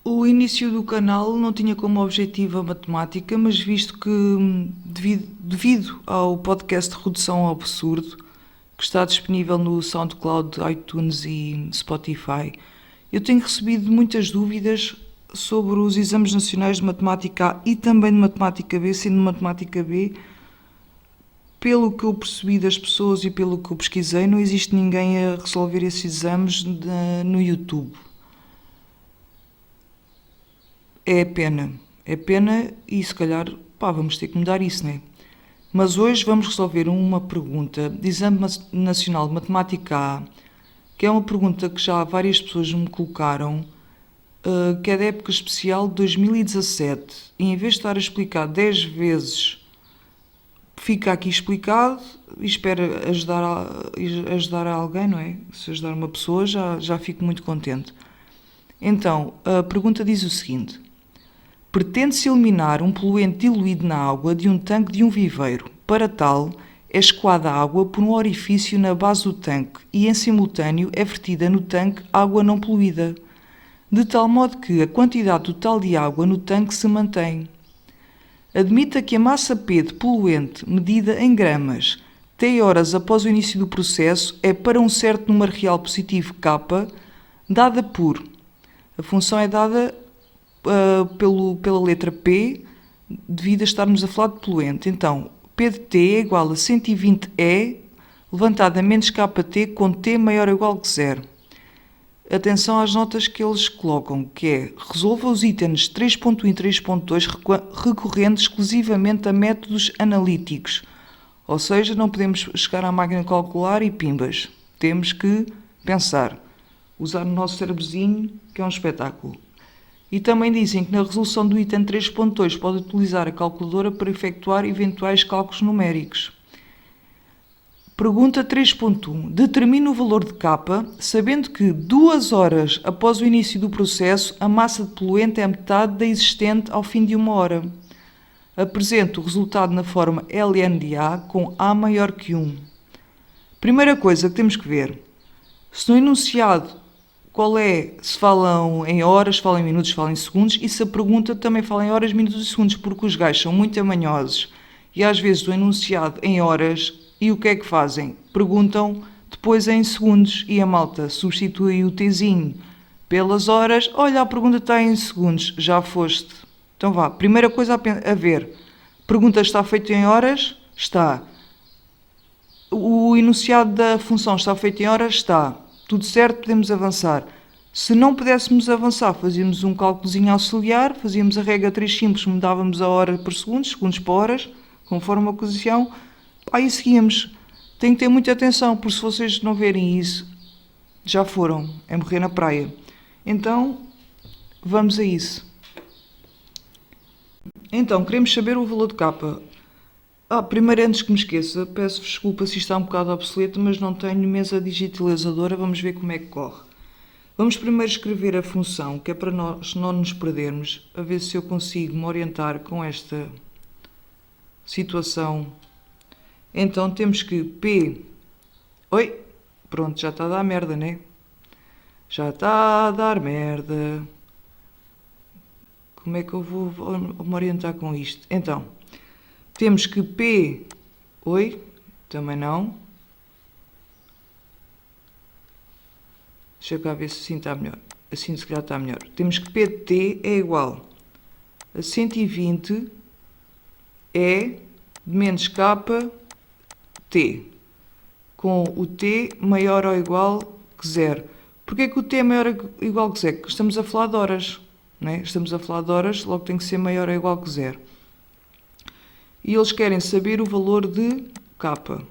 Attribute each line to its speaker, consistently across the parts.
Speaker 1: O início do canal não tinha como objetivo a matemática, mas visto que, devido ao podcast Redução ao Absurdo, que está disponível no SoundCloud, iTunes e Spotify, eu tenho recebido muitas dúvidas sobre os exames nacionais de matemática A e também de matemática B, sendo matemática B, pelo que eu percebi das pessoas e pelo que eu pesquisei, não existe ninguém a resolver esses exames no YouTube. É pena e se calhar, vamos ter que mudar isso, né? Mas hoje vamos resolver uma pergunta de Exame Nacional de Matemática A, que é uma pergunta que já várias pessoas me colocaram, que é da época especial de 2017. E em vez de estar a explicar 10 vezes, fica aqui explicado e espero ajudar a alguém, não é? Se ajudar uma pessoa, já fico muito contente. Então, a pergunta diz o seguinte: pretende-se eliminar um poluente diluído na água de um tanque de um viveiro. Para tal, é escoada a água por um orifício na base do tanque e, em simultâneo, é vertida no tanque água não poluída, de tal modo que a quantidade total de água no tanque se mantém. Admita que a massa P de poluente, medida em gramas, T horas após o início do processo, é para um certo número real positivo K, dada por... A função é dada pela letra P, devido a estarmos a falar de poluente. Então, P de T é igual a 120 E, levantado a menos KT, com T maior ou igual que zero. Atenção às notas que eles colocam, que é: resolva os itens 3.1 e 3.2 recorrendo exclusivamente a métodos analíticos. Ou seja, não podemos chegar à máquina calcular e pimbas. Temos que pensar, usar o nosso cérebrozinho, que é um espetáculo. E também dizem que na resolução do item 3.2 pode utilizar a calculadora para efetuar eventuais cálculos numéricos. Pergunta 3.1. Determine o valor de K, sabendo que 2 horas após o início do processo, a massa de poluente é metade da existente ao fim de 1 hora. Apresente o resultado na forma ln de A com A maior que 1. Primeira coisa que temos que ver: se no enunciado qual é, se falam em horas, se falam em minutos, se falam em segundos, e se a pergunta também fala em horas, minutos e segundos, porque os gajos são muito amanhosos e às vezes do enunciado em horas, e o que é que fazem? Perguntam depois em segundos e a malta substitui o Tzinho pelas horas. Olha, a pergunta está em segundos, já foste. Então vá, primeira coisa a ver: pergunta está feita em horas? Está. O enunciado da função está feito em horas? Está. Tudo certo, podemos avançar. Se não pudéssemos avançar, fazíamos um cálculozinho auxiliar, fazíamos a regra 3 simples, mudávamos a hora por segundos, segundos por horas, conforme a posição, aí seguíamos. Tem que ter muita atenção, porque se vocês não verem isso, já foram, é morrer na praia. Então, vamos a isso. Então, queremos saber o valor de K. Primeiro, antes que me esqueça, peço desculpa se isto está um bocado obsoleto, mas não tenho mesa digitalizadora, vamos ver como é que corre. Vamos primeiro escrever a função, que é para nós não nos perdermos, a ver se eu consigo me orientar com esta situação. Então temos que P... Oi! Pronto, já está a dar merda, né? Já está a dar merda. Como é que eu vou me orientar com isto? Então... temos que P... Oi? Também não. Deixa eu cá ver se assim está melhor. Assim se calhar está melhor. Temos que P de T é igual a 120 E menos K T. Com o T maior ou igual que zero. Porquê que o T é maior ou igual que zero? Porque estamos a falar de horas. Né? Estamos a falar de horas, logo tem que ser maior ou igual que zero. E eles querem saber o valor de K.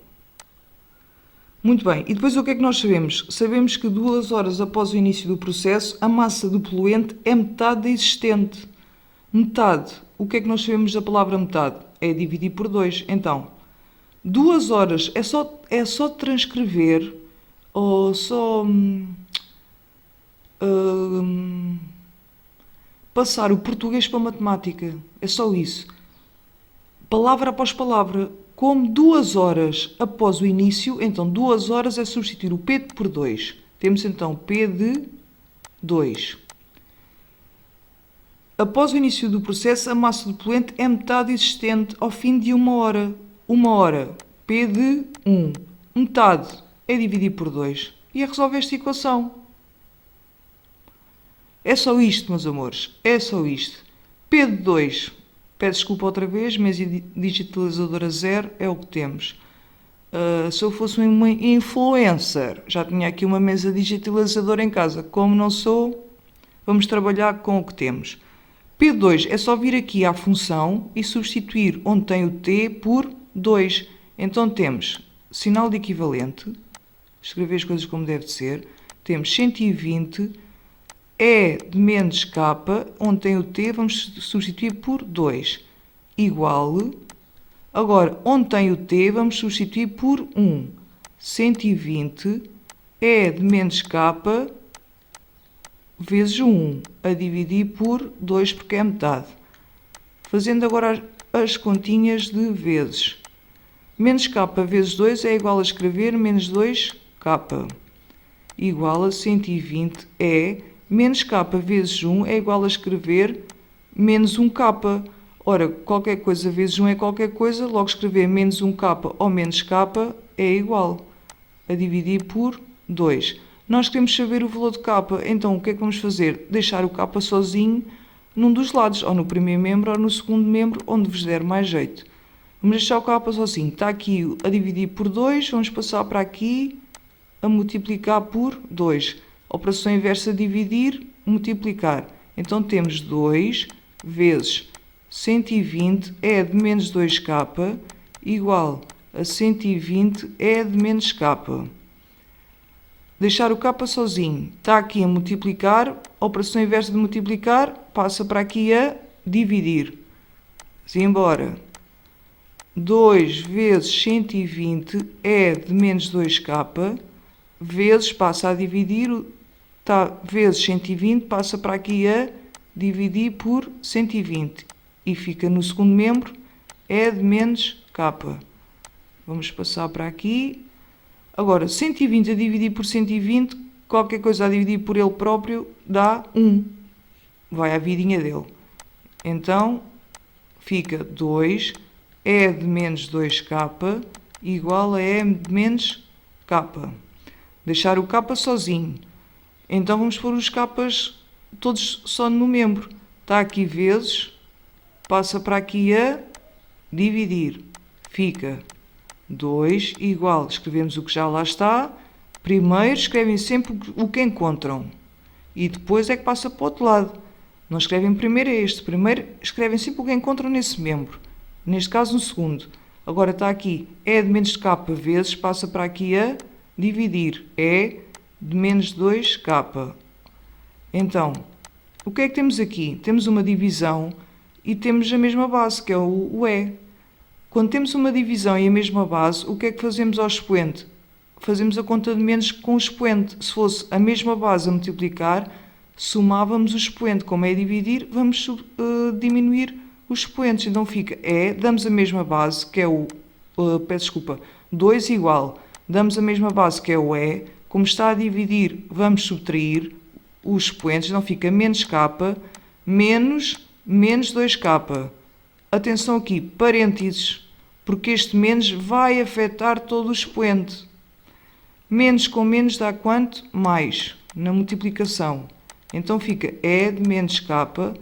Speaker 1: Muito bem, e depois o que é que nós sabemos? Sabemos que 2 horas após o início do processo, a massa do poluente é metade da existente. Metade. O que é que nós sabemos da palavra metade? É dividir por 2. Então, 2 horas é só transcrever ou só passar o português para a matemática. É só isso. Palavra após palavra, como 2 horas após o início, então 2 horas é substituir o P por 2. Temos então P de 2. Após o início do processo, a massa do poluente é metade existente ao fim de 1 hora. 1 hora, P de 1. Metade é dividir por 2. E é resolver esta equação. É só isto, meus amores. É só isto. P de 2. Peço desculpa outra vez, mesa digitalizadora 0 é o que temos. Se eu fosse uma influencer, já tinha aqui uma mesa digitalizadora em casa. Como não sou, vamos trabalhar com o que temos. P2 é só vir aqui à função e substituir onde tem o t por 2. Então temos sinal de equivalente, escrever as coisas como deve ser, temos 120, E de menos K, onde tem o t, vamos substituir por 2, igual, agora onde tem o t, vamos substituir por 1, 120, E de menos K, vezes 1, a dividir por 2, porque é metade. Fazendo agora as continhas de vezes. Menos K vezes 2 é igual a escrever menos 2K. Igual a 120 é menos K vezes 1 é igual a escrever menos 1K. Ora, qualquer coisa vezes 1 é qualquer coisa, logo escrever menos 1K ou menos K é igual a dividir por 2. Nós queremos saber o valor de K, então o que é que vamos fazer? Deixar o K sozinho num dos lados, ou no primeiro membro ou no segundo membro, onde vos der mais jeito. Vamos deixar o K sozinho. Está aqui a dividir por 2, vamos passar para aqui a multiplicar por 2. Operação inversa dividir, multiplicar. Então temos 2 vezes 120 é de menos 2K igual a 120 é de menos K. Deixar o K sozinho. Está aqui a multiplicar. A operação inversa de multiplicar passa para aqui a dividir. Embora. 2 vezes 120 é de menos 2K. Vezes passa a dividir. Vezes 120 passa para aqui a dividir por 120. E fica no segundo membro. É de menos K. Vamos passar para aqui. Agora, 120 a dividir por 120, qualquer coisa a dividir por ele próprio, dá 1. Vai à vidinha dele. Então, fica 2, E de menos 2K, igual a E de menos K. Deixar o K sozinho. Então, vamos pôr os K's todos só no membro. Está aqui vezes, passa para aqui a dividir. Fica 2 igual, escrevemos o que já lá está. Primeiro escrevem sempre o que encontram. E depois é que passa para o outro lado. Não escrevem primeiro este. Primeiro escrevem sempre o que encontram nesse membro. Neste caso, no segundo. Agora está aqui. E de menos K vezes passa para aqui a dividir. E de menos 2K. Então, o que é que temos aqui? Temos uma divisão e temos a mesma base, que é o E. Quando temos uma divisão e a mesma base, o que é que fazemos ao expoente? Fazemos a conta de menos com o expoente. Se fosse a mesma base a multiplicar, somávamos o expoente. Como é dividir, vamos diminuir os expoentes. Então fica damos a mesma base, que é o... peço desculpa, 2 igual. Damos a mesma base, que é o E. Como está a dividir, vamos subtrair os expoentes. Então fica menos K, menos 2K. Atenção aqui, parênteses, porque este menos vai afetar todo o expoente. Menos com menos dá quanto? Mais, na multiplicação. Então fica E de menos K,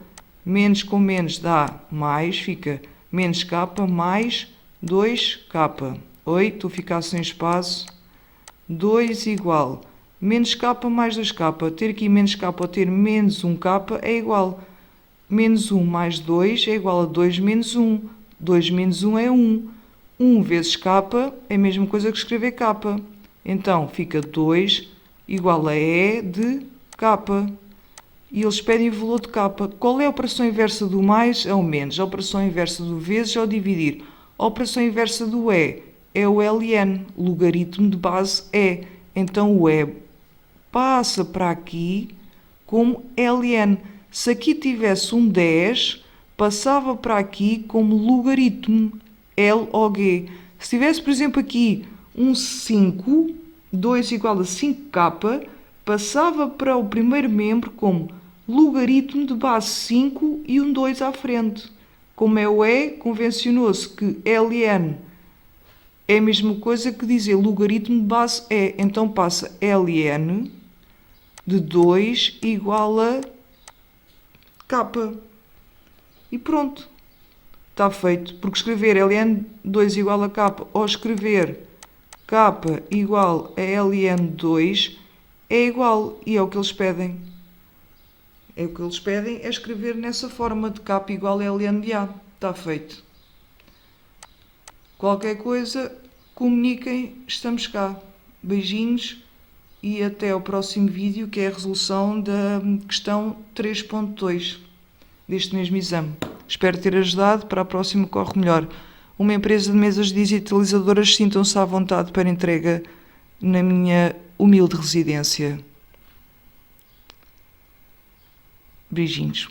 Speaker 1: menos com menos dá mais, fica menos K mais 2K. Oi, estou a ficar sem espaço. 2 igual, menos K mais 2K. Ter aqui menos K ou ter menos 1K é igual. Menos 1 mais 2 é igual a 2 menos 1. 2 menos 1 é 1. 1 vezes K é a mesma coisa que escrever K. Então, fica 2 igual a E de K. E eles pedem o valor de K. Qual é a operação inversa do mais? É o menos. A operação inversa do vezes é o dividir. A operação inversa do E é o ln, logaritmo de base E. Então, o E passa para aqui como ln. Se aqui tivesse um 10, passava para aqui como logaritmo, log. Se tivesse, por exemplo, aqui um 5, 2 igual a 5K, passava para o primeiro membro como logaritmo de base 5 e um 2 à frente. Como é o E, convencionou-se que ln é a mesma coisa que dizer logaritmo de base E. Então passa ln de 2 igual a k. E pronto. Está feito. Porque escrever ln2 igual a k ou escrever k igual a ln2 é igual. E é o que eles pedem. É o que eles pedem é escrever nessa forma de k igual a ln de a. Está feito. Qualquer coisa, comuniquem, estamos cá. Beijinhos e até ao próximo vídeo, que é a resolução da questão 3.2 deste mesmo exame. Espero ter ajudado. Para a próxima corre melhor. Uma empresa de mesas digitalizadoras, sintam-se à vontade para entrega na minha humilde residência. Beijinhos.